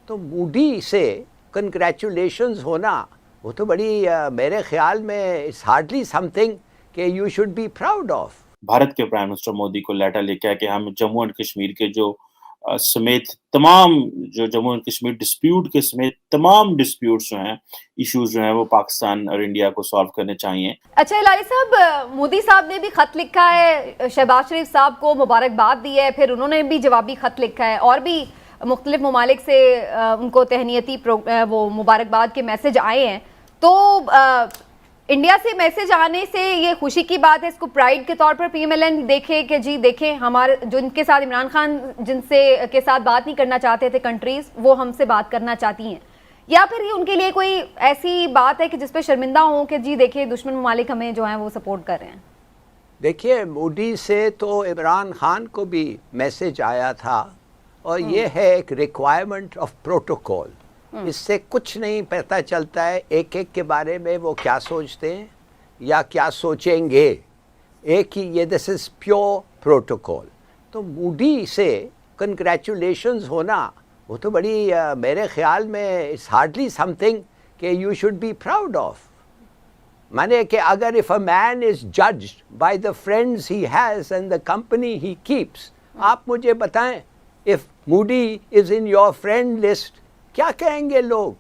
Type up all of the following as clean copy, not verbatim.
तो मूडी से कंग्रेचुलेशंस होना वो तो बड़ी मेरे ख्याल में इट्स हार्डली समथिंग कि you should be proud of. Bharat के प्राइम मिनिस्टर मोदी को लेटर लिखा है कि हम जम्मू एंड कश्मीर के जो समेत तमाम जो जम्मू एंड कश्मीर डिस्प्यूट के समेत तमाम डिस्प्यूट्स जो हैं, इश्यूज जो हैं, वो पाकिस्तान और इंडिया को सॉल्व करने चाहिए। अच्छा हिलाली साहब, मोदी साहब ने भी खत लिखा है, शहबाज शरीफ साहब को मुबारकबाद दी है, फिर उन्होंने भी जवाबी खत लिखा है और भी मुख्तलिफ ममालिक से उनको तहनीती वो मुबारकबाद के मैसेज आए हैं। तो इंडिया से मैसेज आने से ये खुशी की बात है, इसको प्राइड के तौर पर पीएमएलएन देखे कि जी देखें हमारे जो इनके साथ इमरान खान जिनसे के साथ बात नहीं करना चाहते थे कंट्रीज, वो हमसे बात करना चाहती हैं, या फिर ये उनके लिए कोई ऐसी बात है कि जिस पे शर्मिंदा हो कि जी देखिए दुश्मन ममालिक हमें जो है वो सपोर्ट कर रहे हैं? देखिए, मोदी से तो इमरान खान को भी मैसेज आया था और ये है एक रिक्वायरमेंट ऑफ प्रोटोकॉल। इससे कुछ नहीं पता चलता है एक एक के बारे में वो क्या सोचते हैं या क्या सोचेंगे। एक ही ये दिस इज़ प्योर प्रोटोकॉल। तो मोदी से कंग्रेचुलेशंस होना वो तो बड़ी मेरे ख्याल में इट्स हार्डली समथिंग कि you should be proud of. माने कि अगर if a man is judged by the friends he has and the company he keeps, आप मुझे बताएं if Modi is in your friend list क्या कहेंगे लोग?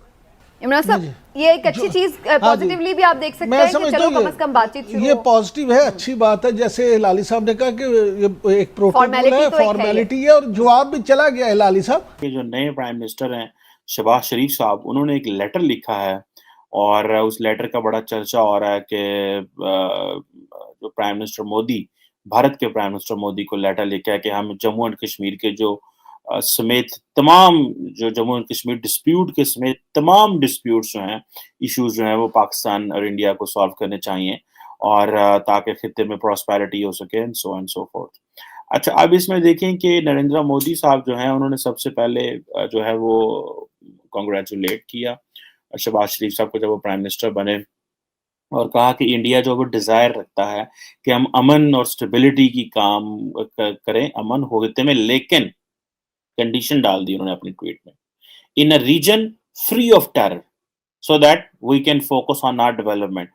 इमरान साहब, ये एक अच्छी चीज पॉजिटिवली भी आप देख सकते हैं कि चलो कम से कम बातचीत शुरू ये पॉजिटिव है, अच्छी बात है। जैसे लाली साहब ने कहा कि ये एक प्रोटोकॉल है, फॉर्मेलिटी है, और जवाब भी चला गया है। लाली साहब, ये जो नए प्राइम मिनिस्टर हैं शहबाज शरीफ साहब, उन्होंने एक लेटर लिखा है और उस लेटर का बड़ा चर्चा हो रहा है कि जो प्राइम मिनिस्टर मोदी, भारत के प्राइम मिनिस्टर मोदी को लेटर लिखा है कि हम जम्मू एंड कश्मीर के जो समेत तमाम जो जम्मू एंड कश्मीर डिस्प्यूट के समेत तमाम डिस्प्यूट्स जो हैं, इश्यूज जो हैं, वो पाकिस्तान और इंडिया को सॉल्व करने चाहिए और ताकि खित्ते में प्रॉस्पेरिटी हो सके एंड सो फोर्थ। अच्छा, अब इसमें देखें कि नरेंद्र मोदी साहब जो हैं, उन्होंने सबसे पहले जो है वो कांग्रेचुलेट किया शहबाज शरीफ साहब को जब वो प्राइम मिनिस्टर बने और कहा कि इंडिया जो वो डिज़ायर रखता है कि हम अमन और स्टेबिलिटी की काम करें अमन होते में, लेकिन कंडीशन डाल दी उन्होंने अपनी ट्वीट में, in a region free of terror so that we can focus on our development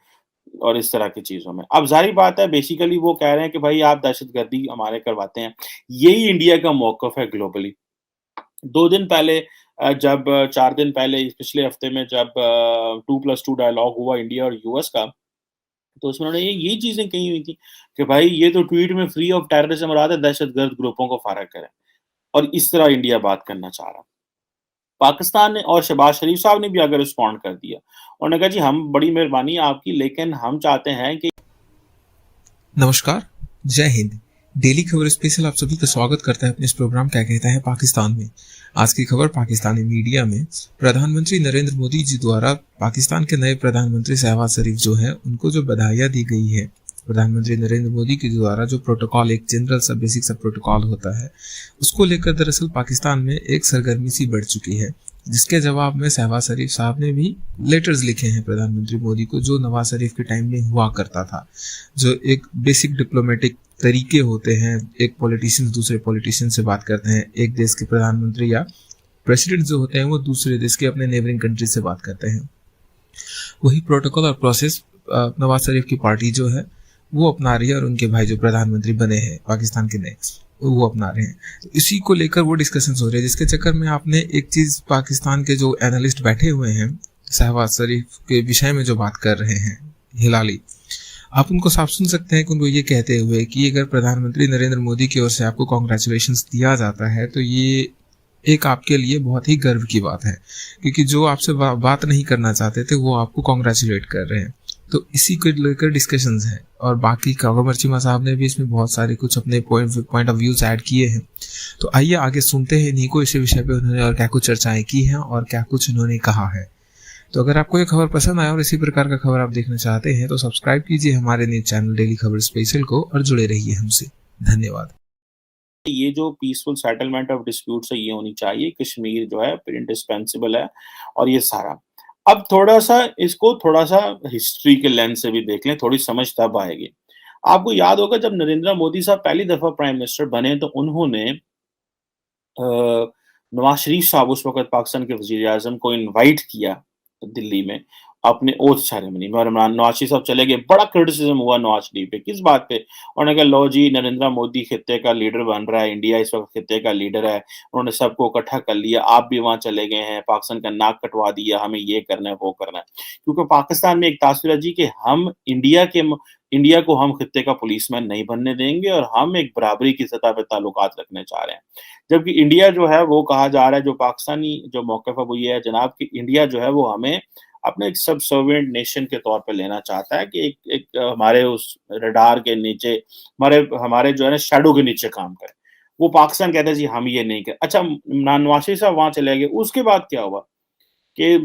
और इस तरह की चीजों में। अब जाहिर बात है, बेसिकली वो कह रहे हैं कि भाई आप दहशतगर्दी हमारे करवाते हैं। यही इंडिया का मौकफ है ग्लोबली। 2 दिन पहले जब 4 दिन पहले पिछले हफ्ते में जब 2+2 डायलॉग हुआ इंडिया और यूएस का, तो उसमें उन्होंने यही चीजें कही हुई थी कि भाई ये तो ट्वीट में फ्री ऑफ टेररिज्म मुराद है, दहशतगर्द ग्रुपों को फारग करें, और इस तरह इंडिया बात करना चाह रहा। पाकिस्तान ने और शहबाज शरीफ साहब ने भी आगे रिस्पॉन्ड कर दिया। उन्होंने कहा जी हम बड़ी मेहरबानी आपकी, लेकिन हम चाहते हैं कि। नमस्कार, जय हिंद। डेली खबर स्पेशल आप सभी का स्वागत करता है अपने इस प्रोग्राम क्या कहता है पाकिस्तान में। आज की खबर पाकिस्तानी मीडिया में प्रधानमंत्री नरेंद्र मोदी जी द्वारा पाकिस्तान के नए प्रधानमंत्री शहबाज शरीफ जो है उनको जो बधाइयाँ दी गई है। प्रधानमंत्री नरेंद्र मोदी के द्वारा जो प्रोटोकॉल, एक जनरल सा बेसिक सा प्रोटोकॉल होता है, उसको लेकर दरअसल पाकिस्तान में एक सरगर्मी सी बढ़ चुकी है, जिसके जवाब में शहबाज शरीफ साहब ने भी लेटर्स लिखे हैं प्रधानमंत्री मोदी को, जो नवाज शरीफ के टाइम में हुआ करता था। जो एक बेसिक डिप्लोमेटिक तरीके होते हैं, एक पॉलिटिशियन दूसरे पॉलिटिशियन से बात करते हैं, एक देश के प्रधानमंत्री या प्रेसिडेंट जो होते हैं वो दूसरे देश के अपने नेबरिंग कंट्री से बात करते हैं, वही प्रोटोकॉल और प्रोसेस नवाज शरीफ की पार्टी जो है वो अपना रही है और उनके भाई जो प्रधानमंत्री बने हैं पाकिस्तान के नए, वो अपना रहे हैं। इसी को लेकर वो डिस्कशंस हो रहे हैं, जिसके चक्कर में आपने एक चीज, पाकिस्तान के जो एनालिस्ट बैठे हुए हैं शहबाज शरीफ के विषय में जो बात कर रहे हैं, हिलाली, आप उनको साफ सुन सकते हैं कि उनको ये कहते हुए कि अगर प्रधानमंत्री नरेंद्र मोदी की ओर से आपको कॉन्ग्रेचुलेशंस दिया जाता है तो ये एक आपके लिए बहुत ही गर्व की बात है, क्योंकि जो आपसे बात नहीं करना चाहते थे वो आपको कॉन्ग्रेचुलेट कर रहे हैं। तो इसी को लेकर डिस्कशंस हैं और बाकी कागोमर चीमा साहब ने भी इसमें बहुत सारे कुछ अपने पॉइंट ऑफ व्यूज ऐड किए हैं। तो आइए आगे सुनते हैं इन्हीं को, इसी विषय पे उन्होंने और क्या कुछ चर्चाएं की हैं और क्या कुछ उन्होंने कहा है। तो अगर आपको ये खबर पसंद आया और इसी प्रकार का खबर आप देखना चाहते हैं तो सब्सक्राइब कीजिए हमारे न्यूज चैनल डेली खबर स्पेशल को और जुड़े रहिए हमसे। धन्यवाद। ये जो पीसफुल सेटलमेंट ऑफ डिस्प्यूट है ये होनी चाहिए, कश्मीर जो है इंडिस्पेंसिबल है और ये सारा। अब थोड़ा सा हिस्ट्री के लेंस से भी देख लें, थोड़ी समझ तब आएगी। आपको याद होगा जब नरेंद्र मोदी साहब पहली दफा प्राइम मिनिस्टर बने तो उन्होंने नवाज शरीफ साहब उस वक़्त पाकिस्तान के वज़ीर-ए-आज़म को इनवाइट किया दिल्ली में अपने ओथ सेरेमनी में, और नवाज शरीफ साहब चले गए। बड़ा क्रिटिसिज़्म हुआ नवाज शरीफ पे, किस बात पे? उन्होंने कहा लो जी, नरेंद्र मोदी खित्ते का लीडर बन रहा है, इंडिया इस वक़्त खित्ते का लीडर है, उन्होंने सबको इकट्ठा कर लिया, आप भी वहाँ चले गए हैं, पाकिस्तान का नाक कटवा दिया, हमें ये करना है, वो करना है। क्योंकि पाकिस्तान में एक तासुर है जी कि हम इंडिया को हम खित्ते का पुलिसमैन नहीं बनने देंगे, और हम एक बराबरी की सतह पे ताल्लुकात रखने चाह रहे हैं। जबकि इंडिया जो है वो कहा जा रहा है, जो पाकिस्तानी जो मौक़िफ़ है वो ये है जनाब कि इंडिया जो है वो हमें अपने एक सबसर्विएंट नेशन के तौर पे लेना चाहता है, कि एक हमारे उस रडार के नीचे, हमारे जो है ना शैडो के नीचे काम करे। वो पाकिस्तान कहता है जी हम ये नहीं कर। अच्छा, नवाज शरीफ साहब वहाँ चले गए, उसके बाद क्या हुआ कि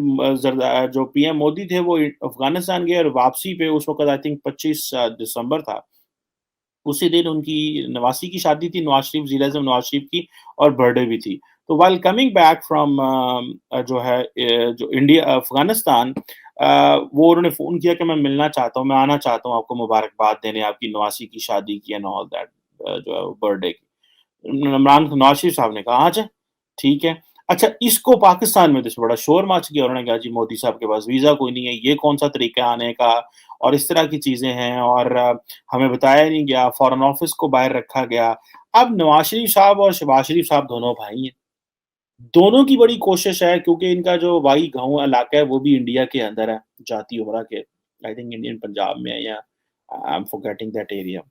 जो पीएम मोदी थे वो अफ़गानिस्तान गए, और वापसी पे उस वक़्त आई थिंक 25 दिसंबर था। उसी दिन उनकी नवासी की शादी थी, नवाज शरीफ, वज़ीर-ए-आज़म नवाज शरीफ की, और बर्थडे भी थी। तो व्हाइल कमिंग बैक फ्रॉम जो है जो इंडिया अफ़गानिस्तान, वो उन्होंने फ़ोन किया कि मैं मिलना चाहता हूँ, मैं आना चाहता हूँ आपको मुबारकबाद देने आपकी नवासी की शादी की एंड ऑल दैट, जो है बर्थडे की। नवाज शरीफ साहब ने कहा अच्छा, ठीक है। अच्छा, इसको पाकिस्तान में तो बड़ा शोर मच गया, उन्होंने कहा जी मोदी साहब के पास वीज़ा कोई नहीं है, ये कौन-सा तरीका है आने का, और इस तरह की चीज़ें हैं, और हमें बताया नहीं गया, फ़ॉरेन ऑफ़िस को बाहर रखा गया। अब नवाज शरीफ साहब और शहबाज शरीफ साहब दोनों भाई हैं। दोनों की बड़ी कोशिश है, क्योंकि इनका जो वाई गाँव इलाका है वो भी इंडिया के अंदर है, जाती उमरा के, आई थिंक इंडियन पंजाब में है, या I am forgetting that area.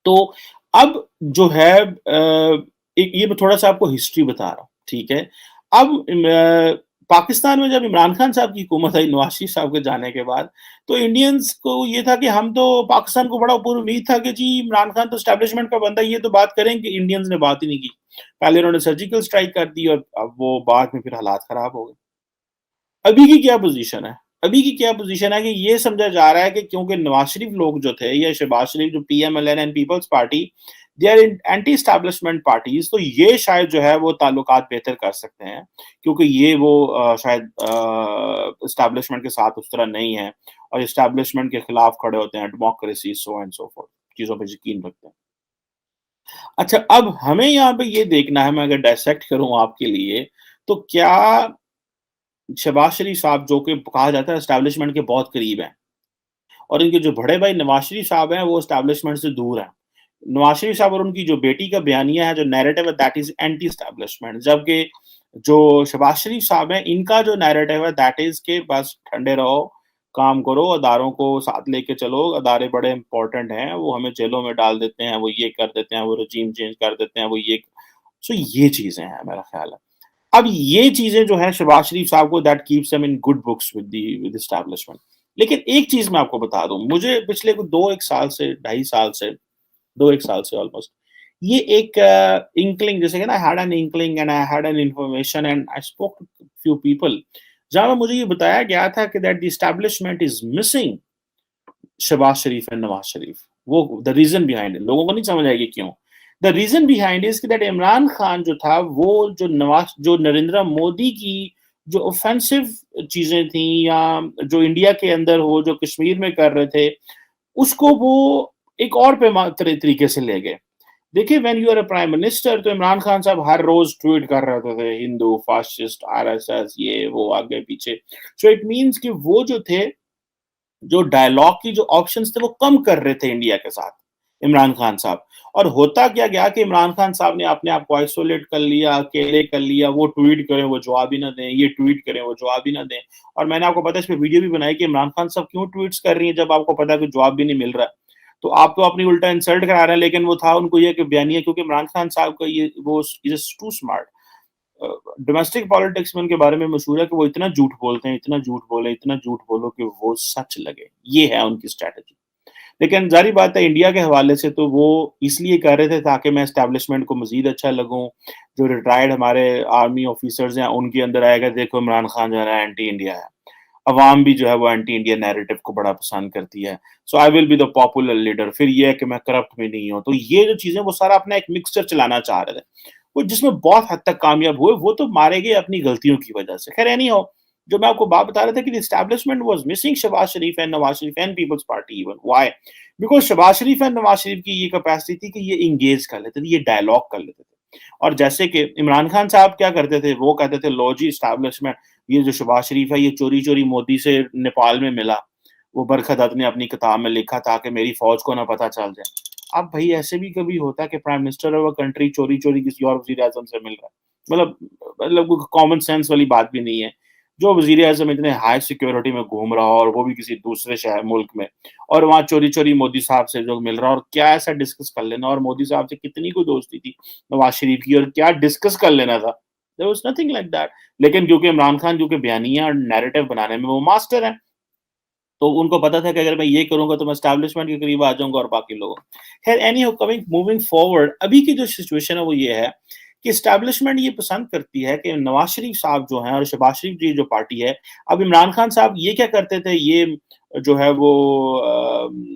तो अब जो है एक ये मैं थोड़ा-सा आपको हिस्ट्री बता रहा हूँ, ठीक है? अब पाकिस्तान में जब इमरान खान साहब की हुकूमत आई नवाज शरीफ साहब के जाने के बाद, तो इंडियंस को ये था कि हम तो पाकिस्तान को बड़ा ऊपर उम्मीद था कि जी इमरान खान तो एस्टेब्लिशमेंट का बंदा, ये तो बात करेंगे, इंडियंस ने बात ही नहीं की। पहले उन्होंने सर्जिकल स्ट्राइक कर दी, और अब वो बाद में फिर हालात खराब हो गए। अभी की क्या पोज़ीशन है? अभी की क्या पोज़ीशन है कि ये समझा जा रहा है कि क्योंकि नवाज शरीफ लोग जो थे, या शहबाज शरीफ जो PMLN and peoples party, they are anti establishment parties, तो ये शायद जो है वो ताल्लुकात बेहतर कर सकते हैं, क्योंकि ये वो शायद एस्टैब्लिशमेंट के साथ उस तरह नहीं है, और एस्टैब्लिशमेंट के खिलाफ खड़े होते हैं, democracy so and so fourth, चीज़ों पे यकीन रखते हैं। अच्छा, अब हमें यहाँ पे ये देखना है, मैं अगर डायसेक्ट करूँ आपके लिए, तो क्या शहबाज शरीफ साहब, जो कि कहा जाता है एस्टैब्लिशमेंट के बहुत करीब हैं, और इनके जो बड़े भाई नवाज शरीफ साहब हैं वो एस्टैब्लिशमेंट से दूर हैं। नवाज शरीफ साहब और उनकी जो बेटी का बयानिया है, जो नैरेटिव है, दैट इज़ एंटी एस्टैब्लिशमेंट, जबकि जो शहबाज शरीफ साहब हैं, इनका जो नैरेटिव है दैट इज़ कि बस ठंडे रहो, काम करो, अदारों को साथ लेके चलो, अदारे बड़े इम्पोर्टेंट हैं, वो हमें जेलों में डाल देते हैं, वो ये कर देते हैं, वो रेजीम चेंज कर देते हैं, वो ये, सो ये चीज़ें हैं मेरा ख्याल है। अब ये चीज़ें जो है शहबाज शरीफ साहब को, that keeps them in good books with establishment. लेकिन एक चीज़ मैं आपको बता दूँ, मुझे पिछले 2-1 साल से, ढाई साल से, 2-1 साल से ऑलमोस्ट, ये एक इंक्लिंग, जैसे कि ना, I had an inkling and I had an information and I spoke to few people, जहाँ पे मुझे ये बताया गया था कि that the establishment is missing Shahbaz Sharif and Nawaz Sharif. वो द रीज़न बिहाइंड इट, लोगों को नहीं समझ आएगी क्यों। द रीज़न बिहाइंड इज़ कि दैट इमरान खान जो था, वो जो नरेंद्र मोदी की जो ऑफेंसिव चीज़ें थी, या जो इंडिया के अंदर हो, जो कश्मीर में कर रहे थे, उसको वो एक और तरीके से ले गए। देखिए, when you are a prime minister, तो इमरान खान साहब हर रोज़ ट्वीट कर रहे थे, हिंदू, फासिस्ट, आरएसएस, ये वो, आगे पीछे। सो इट मीन्स कि वो जो थे, जो डायलॉग की जो ऑप्शंस थे, वो कम कर रहे थे इंडिया के साथ, इमरान खान साहब। और होता क्या गया कि इमरान खान साहब ने अपने आप को आइसोलेट कर लिया, अकेले कर लिया, वो ट्वीट करें वो जवाब ही ना दें, ये ट्वीट करें वो जवाब ही ना दें। और मैंने आपको पता है, इस पे वीडियो भी बनाई कि इमरान खान साहब क्यों ट्वीट्स कर रही हैं जब आपको पता है कि जवाब भी नहीं मिल रहा है। तो आप तो अपनी उल्टा इंसल्ट करा रहे हैं, लेकिन वो था उनको ये कि बयानिया, क्योंकि इमरान खान साहब का ये वो is too smart. Domestic politics में उनके बारे में मशहूर है कि वो इतना झूठ बोलते हैं, इतना झूठ बोले, इतना झूठ बोलो कि वो सच लगे। ये है उनकी स्ट्रैटेजी। लेकिन ज़ाहिर बात है, इंडिया के हवाले से तो वो इसलिए कर रहे थे ताकि मैं एस्टैब्लिशमेंट को मज़ीद अच्छा लगूँ। जो रिटायर्ड हमारे आर्मी ऑफिसर्स हैं, उनके अंदर आएगा, देखो इमरान खान जो है एंटी इंडिया है। अवाम भी जो है वो एंटी इंडिया नैरेटिव को बड़ा पसंद करती है। So I will be the popular leader. फिर ये है कि मैं करप्ट भी नहीं हूँ। तो ये जो चीज़ें, वो सारा अपना एक मिक्सचर चलाना चाह रहे थे, वो जिसमें बहुत हद तक कामयाब हुए। वो तो मारे गए अपनी गलतियों की वजह से। खैर एनी हाउ, जो मैं आपको बात बता रहा था कि establishment was missing Shahbaz Sharif and Nawaz Sharif and peoples Party even. Why? Because Shahbaz Sharif and Nawaz Sharif की ये कैपेसिटी थी कि ये एंगेज कर लेते थे, ये डायलॉग कर लेते थे। और जैसे कि इमरान खान साहब क्या करते थे, वो कहते थे लो जी एस्टैब्लिशमेंट, ये जो शहबाज शरीफ है ये चोरी-चोरी मोदी से नेपाल में मिला। वो बरखत ने अपनी किताब में लिखा था कि मेरी फौज को ना पता चल जाए। अब भाई ऐसे भी कभी होता है कि prime minister of a country चोरी-चोरी किसी और वज़ीर-ए-आज़म से मिल रहा है। मतलब कॉमन सेंस वाली बात भी नहीं है। जो वज़ीर-ए-आज़म इतने हाई सिक्योरिटी में घूम रहा हो और वो भी किसी दूसरे शहर मुल्क में, और वहाँ चोरी-चोरी मोदी साहब से जो मिल रहा है, और क्या ऐसा डिस्कस कर लेना, और मोदी साहब से कितनी कोई दोस्ती थी नवाज़ शरीफ की, और क्या डिस्कस कर लेना था। There was nothing like that. लेकिन क्योंकि इमरान खान क्योंकि बयानिया और नैरेटिव बनाने में वो मास्टर हैं, तो उनको पता था कि अगर मैं ये करूँगा तो मैं एस्टैब्लिशमेंट के करीब आ जाऊँगा और बाकी लोगों। खैर एनीहाउ कमिंग मूविंग फॉरवर्ड, अभी की जो सिचुएशन है वो ये है कि एस्टैब्लिशमेंट ये पसंद करती है कि नवाज शरीफ साहब जो हैं और शहबाज शरीफ की जो पार्टी है, अब इमरान खान साहब ये क्या करते थे, ये जो है वो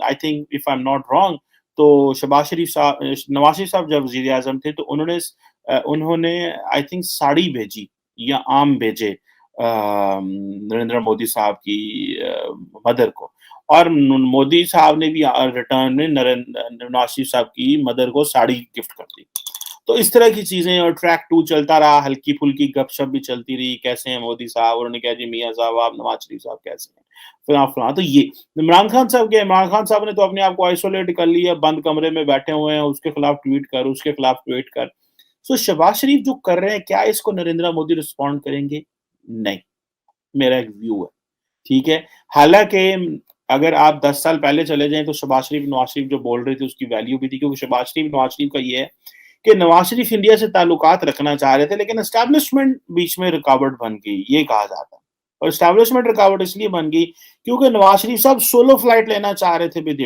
I think if I am not wrong, तो शहबाज शरीफ साहब, नवाज शरीफ साहब जब वज़ीर आज़म थे तो उन्होंने आई थिंक साड़ी भेजी या आम भेजे नरेंद्र मोदी साहब की मदर को, और मोदी साहब ने भी रिटर्न में नवाज शरीफ साहब की मदर को साड़ी गिफ्ट कर दी। तो इस तरह की चीजें, और ट्रैक 2 चलता रहा, हल्की फुल्की गपशप भी चलती रही, कैसे हैं मोदी साहब, उन्होंने कहा जी मियां साहब आप, नवाज शरीफ साहब कैसे हैं, फिर तो ये इमरान खान साहब क्या, इमरान खान साहब ने तो अपने आप को आइसोलेट कर लिया, बंद कमरे में बैठे हुए हैं, उसके खिलाफ ट्वीट कर, उसके खिलाफ ट्वीट कर। सो शहबाज शरीफ जो कर रहे हैं, क्या इसको नरेंद्र मोदी रिस्पॉन्ड करेंगे? नहीं, मेरा एक व्यू है, ठीक है। हालांकि अगर आप 10 साल पहले चले जाएं तो शहबाज शरीफ, नवाज शरीफ जो बोल रहे थे उसकी वैल्यू भी थी, क्योंकि शहबाज शरीफ, नवाज शरीफ का ये है कि नवाज शरीफ इंडिया से ताल्लुकात रखना चाह रहे थे, लेकिन एस्टैब्लिशमेंट बीच में रुकावट बन गई, ये कहा जाता है। और एस्टैब्लिशमेंट रुकावट इसलिए बन गई क्योंकि नवाज शरीफ साहब सोलो फ्लाइट लेना चाह रहे थे विद